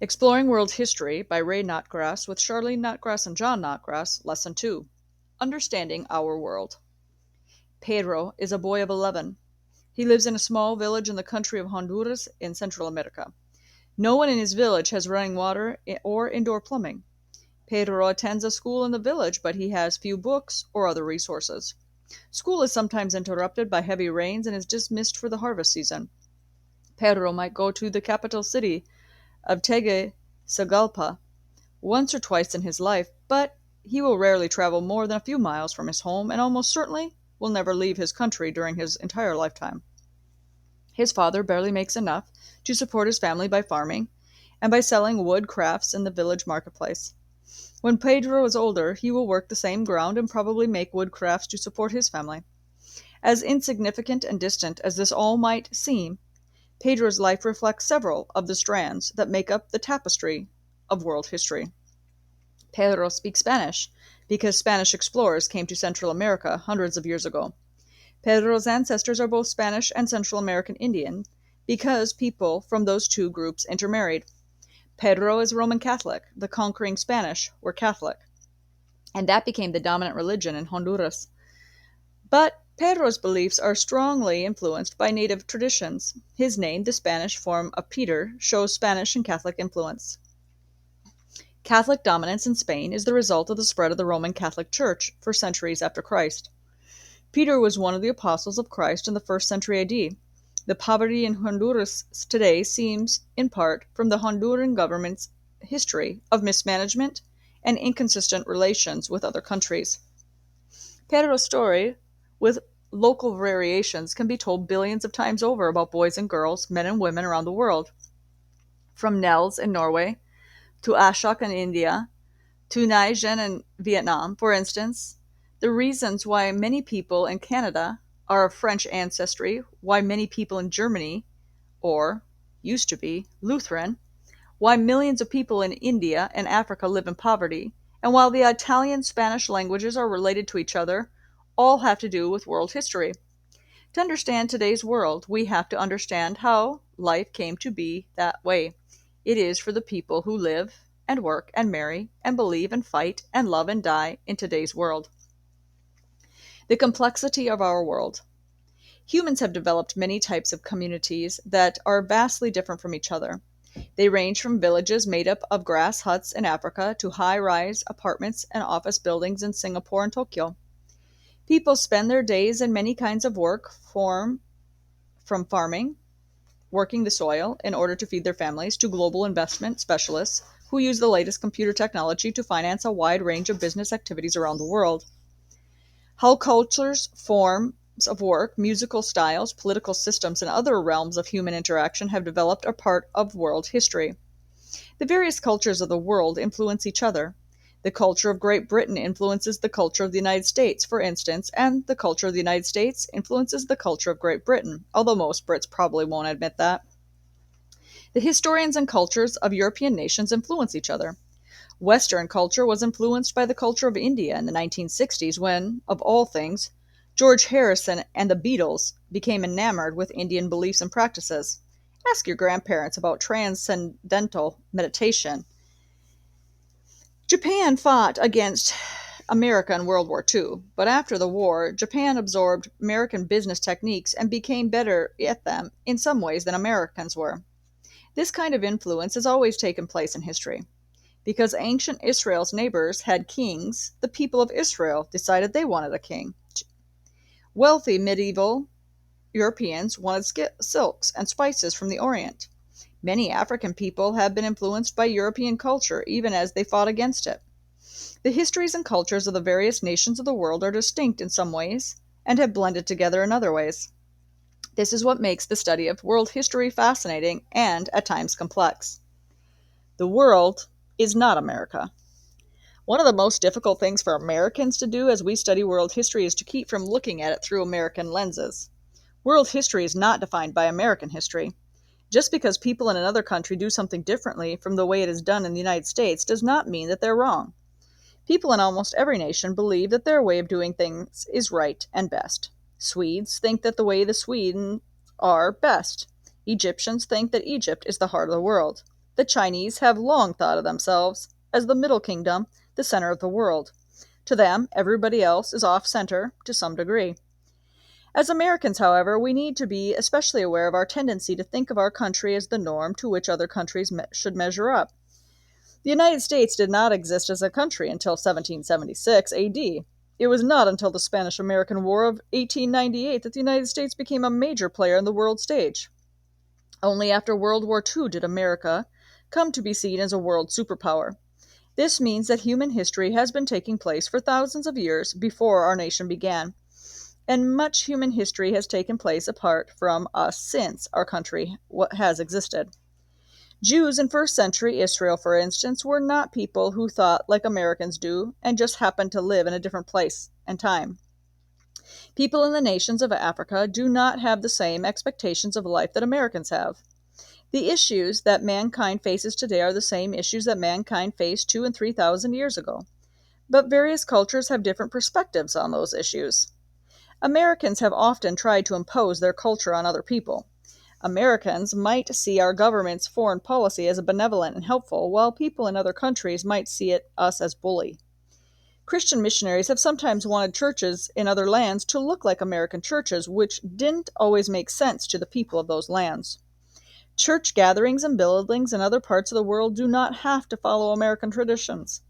Exploring World History by Ray Notgrass with Charlene Notgrass and John Notgrass, Lesson 2. Understanding Our World. Pedro is a boy of 11. He lives in a small village in the country of Honduras in Central America. No one in his village has running water or indoor plumbing. Pedro attends a school in the village, but he has few books or other resources. School is sometimes interrupted by heavy rains and is dismissed for the harvest season. Pedro might go to the capital city of Tegucigalpa once or twice in his life, but he will rarely travel more than a few miles from his home and almost certainly will never leave his country during his entire lifetime. His father barely makes enough to support his family by farming and by selling wood crafts in the village marketplace. When Pedro is older, he will work the same ground and probably make wood crafts to support his family. As insignificant and distant as this all might seem, Pedro's life reflects several of the strands that make up the tapestry of world history. Pedro speaks Spanish because Spanish explorers came to Central America hundreds of years ago. Pedro's ancestors are both Spanish and Central American Indian because people from those two groups intermarried. Pedro is Roman Catholic. The conquering Spanish were Catholic, and that became the dominant religion in Honduras. But Pedro's beliefs are strongly influenced by native traditions. His name, the Spanish form of Peter, shows Spanish and Catholic influence. Catholic dominance in Spain is the result of the spread of the Roman Catholic Church for centuries after Christ. Peter was one of the apostles of Christ in the 1st century AD. The poverty in Honduras today seems, in part, from the Honduran government's history of mismanagement and inconsistent relations with other countries. Pedro's story, with local variations, can be told billions of times over about boys and girls, men and women around the world. From Nels in Norway, to Ashok in India, to Nai Zhen in Vietnam, for instance, the reasons why many people in Canada are of French ancestry, why many people in Germany, or used to be, Lutheran, why millions of people in India and Africa live in poverty, and while the Italian Spanish languages are related to each other, all have to do with world history. To understand today's world, we have to understand how life came to be that way. It is for the people who live and work and marry and believe and fight and love and die in today's world. The complexity of our world. Humans have developed many types of communities that are vastly different from each other. They range from villages made up of grass huts in Africa to high-rise apartments and office buildings in Singapore and Tokyo. People spend their days in many kinds of work, from farming, working the soil in order to feed their families, to global investment specialists who use the latest computer technology to finance a wide range of business activities around the world. How cultures, forms of work, musical styles, political systems, and other realms of human interaction have developed are part of world history. The various cultures of the world influence each other. The culture of Great Britain influences the culture of the United States, for instance, and the culture of the United States influences the culture of Great Britain, although most Brits probably won't admit that. The historians and cultures of European nations influence each other. Western culture was influenced by the culture of India in the 1960s when, of all things, George Harrison and the Beatles became enamored with Indian beliefs and practices. Ask your grandparents about transcendental meditation. Japan fought against America in World War II, but after the war, Japan absorbed American business techniques and became better at them in some ways than Americans were. This kind of influence has always taken place in history. Because ancient Israel's neighbors had kings, the people of Israel decided they wanted a king. Wealthy medieval Europeans wanted silks and spices from the Orient. Many African people have been influenced by European culture, even as they fought against it. The histories and cultures of the various nations of the world are distinct in some ways, and have blended together in other ways. This is what makes the study of world history fascinating and, at times, complex. The world is not America. One of the most difficult things for Americans to do as we study world history is to keep from looking at it through American lenses. World history is not defined by American history. Just because people in another country do something differently from the way it is done in the United States does not mean that they're wrong. People in almost every nation believe that their way of doing things is right and best. Swedes think that the way the Swedes are best. Egyptians think that Egypt is the heart of the world. The Chinese have long thought of themselves as the Middle Kingdom, the center of the world. To them, everybody else is off center to some degree. As Americans, however, we need to be especially aware of our tendency to think of our country as the norm to which other countries should measure up. The United States did not exist as a country until 1776 AD. It was not until the Spanish American War of 1898 that the United States became a major player in the world stage. Only after World War II did America come to be seen as a world superpower. This means that human history has been taking place for thousands of years before our nation began, and much human history has taken place apart from us since our country has existed. Jews in first century Israel, for instance, were not people who thought like Americans do and just happened to live in a different place and time. People in the nations of Africa do not have the same expectations of life that Americans have. The issues that mankind faces today are the same issues that mankind faced 2,000 and 3,000 years ago. But various cultures have different perspectives on those issues. Americans have often tried to impose their culture on other people. Americans might see our government's foreign policy as benevolent and helpful, while people in other countries might see us as bully. Christian missionaries have sometimes wanted churches in other lands to look like American churches, which didn't always make sense to the people of those lands. Church gatherings and buildings in other parts of the world do not have to follow American traditions.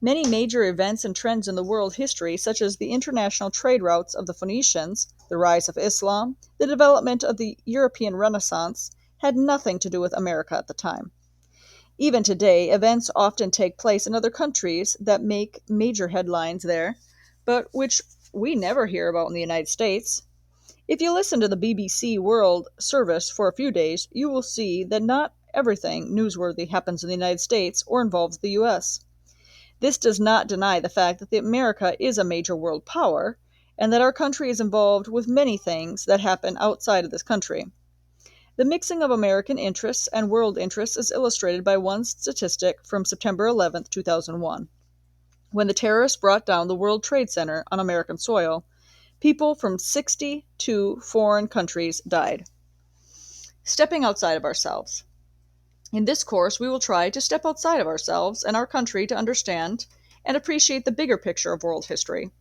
Many major events and trends in the world history, such as the international trade routes of the Phoenicians, the rise of Islam, the development of the European Renaissance, had nothing to do with America at the time. Even today, events often take place in other countries that make major headlines there, but which we never hear about in the United States. If you listen to the BBC World Service for a few days, you will see that not everything newsworthy happens in the United States or involves the U.S. This does not deny the fact that America is a major world power, and that our country is involved with many things that happen outside of this country. The mixing of American interests and world interests is illustrated by one statistic from September 11, 2001. When the terrorists brought down the World Trade Center on American soil, people from 62 foreign countries died. Stepping outside of ourselves. In this course, we will try to step outside of ourselves and our country to understand and appreciate the bigger picture of world history.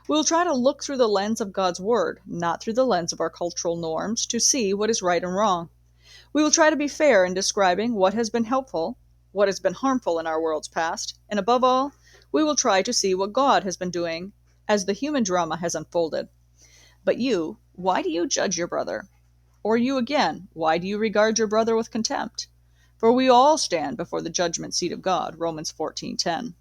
We will try to look through the lens of God's Word, not through the lens of our cultural norms, to see what is right and wrong. We will try to be fair in describing what has been helpful, what has been harmful in our world's past, and above all, we will try to see what God has been doing as the human drama has unfolded. But you, why do you judge your brother? Or you again, why do you regard your brother with contempt? For we all stand before the judgment seat of God, Romans 14:10.